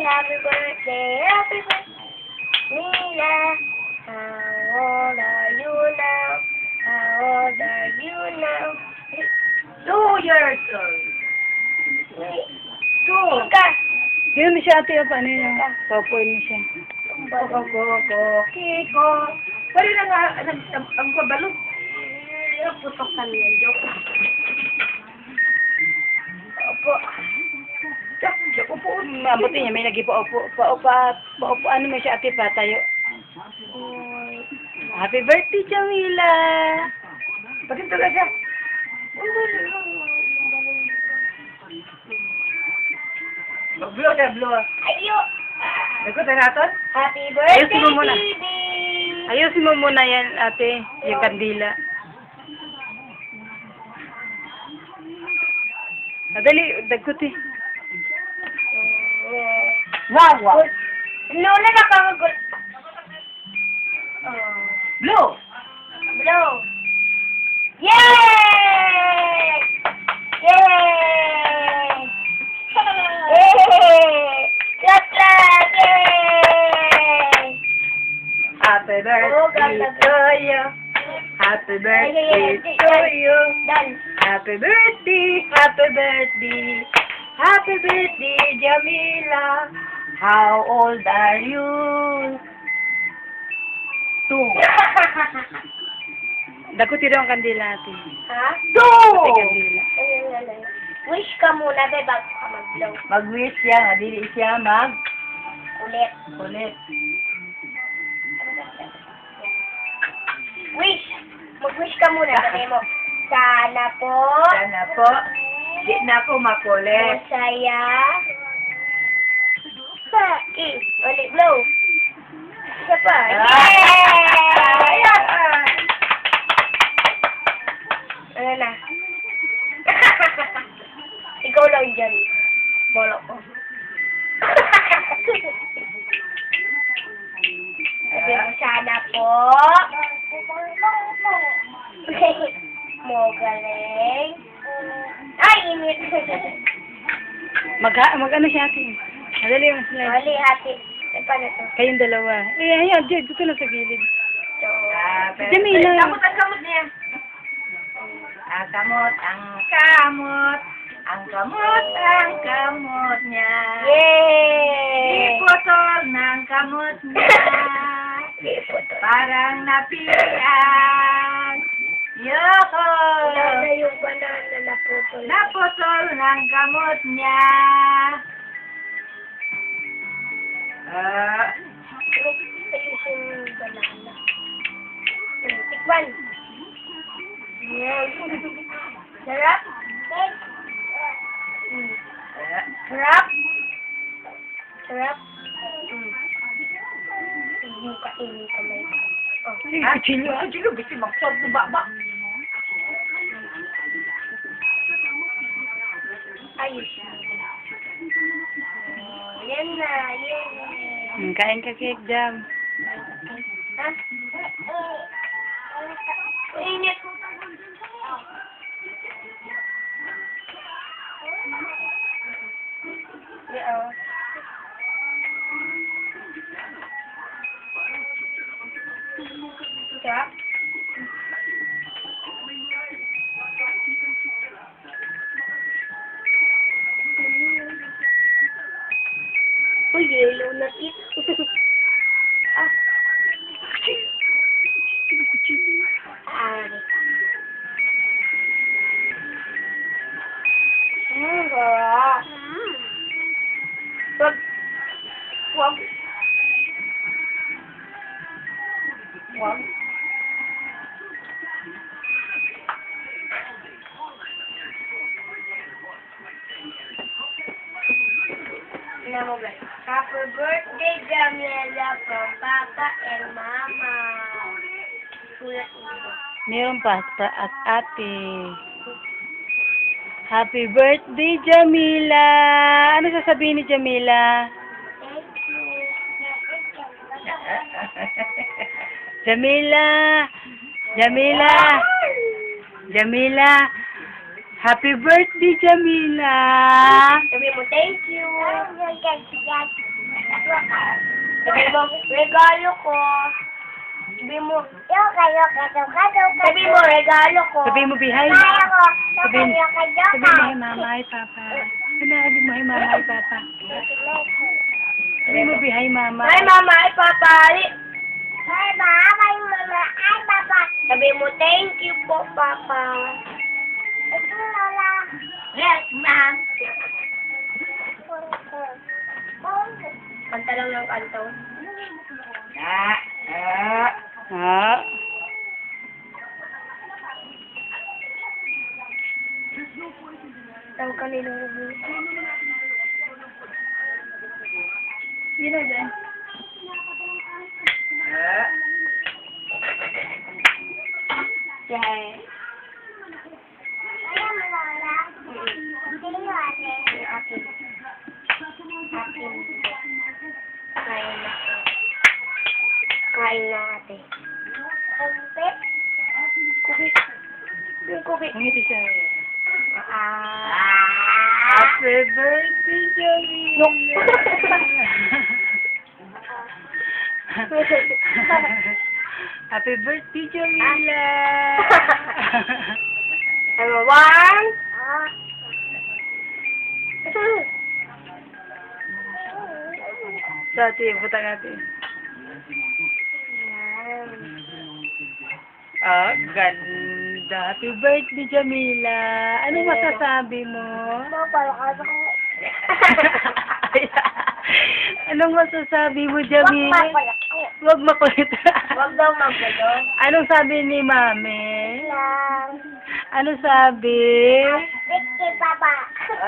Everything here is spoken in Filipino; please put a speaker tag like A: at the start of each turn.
A: happy birthday, happy birthday, Mila. How old are you now? How old are you now?
B: 2 years old. Two.
A: Ka.
C: Yun mo siya ate, paano yun? Papuin mo siya.
B: Kiko. Wala na nga, ang kabalo.
A: Putokan yan, joke. Opo.
B: Joke po.
C: Mabuti niya, may nagipaupo. Ano mo siya ate, patayo. Happy birthday, Jamila!
B: Bakit talaga? Mag-blow siya, blow.
A: Ayo!
B: Nagkot na natin?
A: Happy birthday,
C: Ayusin mo muna.
A: baby!
C: Ayusin mo muna yan, ate, yung kandila. Dali, dagkot eh.
B: Wow.
A: Luna na kang
B: Blow.
A: blow. Yay! Yay! Yay! Clap, clap! Yay!
B: Happy birthday to you. Happy birthday to you.
A: Done.
B: Happy birthday, happy birthday. Happy birthday, Jamila. How old are you? 2.
C: Dagkot yun ang kandila, ate.
A: Ha?
C: Ate, kandila.
A: Wish ka muna, be, bago ka mag-blow.
B: Mag-wish siya, dili siya
A: Ulit.
B: ulit.
A: Wish! Mag-wish ka muna, sabi mo. Sana po.
B: Sana po, di na ako makulit.
A: Masaya. Ulit, blow. Isa pa. Yay! Ano na? Ikaw lang dyan. Bolo ko. Sabi mo, sana po. Mo galing. Ay, init.
C: Mag-ano siya, ate. Madali yung slide.
A: Mali, hati. Eh, paano to?
C: Kayong dalawa. Ayan, dito na sa gilid.
A: So,
C: Si Jamila.
B: Kamot ang kamot niya. Ang kamot, ang kamot. Ang kamot, ang kamot niya.
A: yay!
B: Ipotol ng kamot niya. Parang napian. Yoko!
A: Wala na yung banana na putol.
B: Naputol ng kamot niya.
A: Ayusin yung banana. Tikman. Sarap? Sarap? Sarap? Yung kainin kamay. Oh.
C: Ay, kuchilyo.
B: Kuchilyo, gusto mag-sob na baba.
A: Ayos. Yan na, yan.
C: Kain ka cake jam.
A: Ha? Init. Yeah. Sarap? Uy, yellow na it. Ah. Ari. Sarap. Wag. Wag. Wag. Ano ba? Happy birthday, Jamila, from Papa and Mama. Sulat mo.
C: Meron pa at ate. Happy birthday, Jamila! Ano sasabihin ni Jamila?
A: Thank you.
C: Jamila! Jamila! Jamila! Happy birthday, Jamila!
A: Sabi mo, thank you. Sabi mo, regalo ko. Sabi mo, sabi mo, regalo ko.
C: Sabi mo, Bihay. Sabi mo, hi, Mama, hi, Papa. Sabi mo, hi, Mama, hi, Papa. Sabi mo, Bihay, Mama.
A: Hi, Mama. Hi, Papa. Sabi mo, thank you po, Papa.
B: Yes, ma'am.
A: Kanta lang ng kanto.
C: Ah.
A: Tawag ka nila.
C: Yun na dyan.
A: Yes. Kain na ate. Kubik. Yung kubik.
C: Ngiti siya.
A: Ah.
C: Happy birthday, Jamila! Happy birthday, Jamila!
A: Ano, one?
C: Sa ate, butang natin. Ah, ganda. Happy birthday, Jamila. Ano masasabi mo? Anong masasabi mo, Jamila? Huwag makulit.
A: Huwag daw magdalo.
C: Anong sabi ni Mami? Ano sabi?
A: Papa.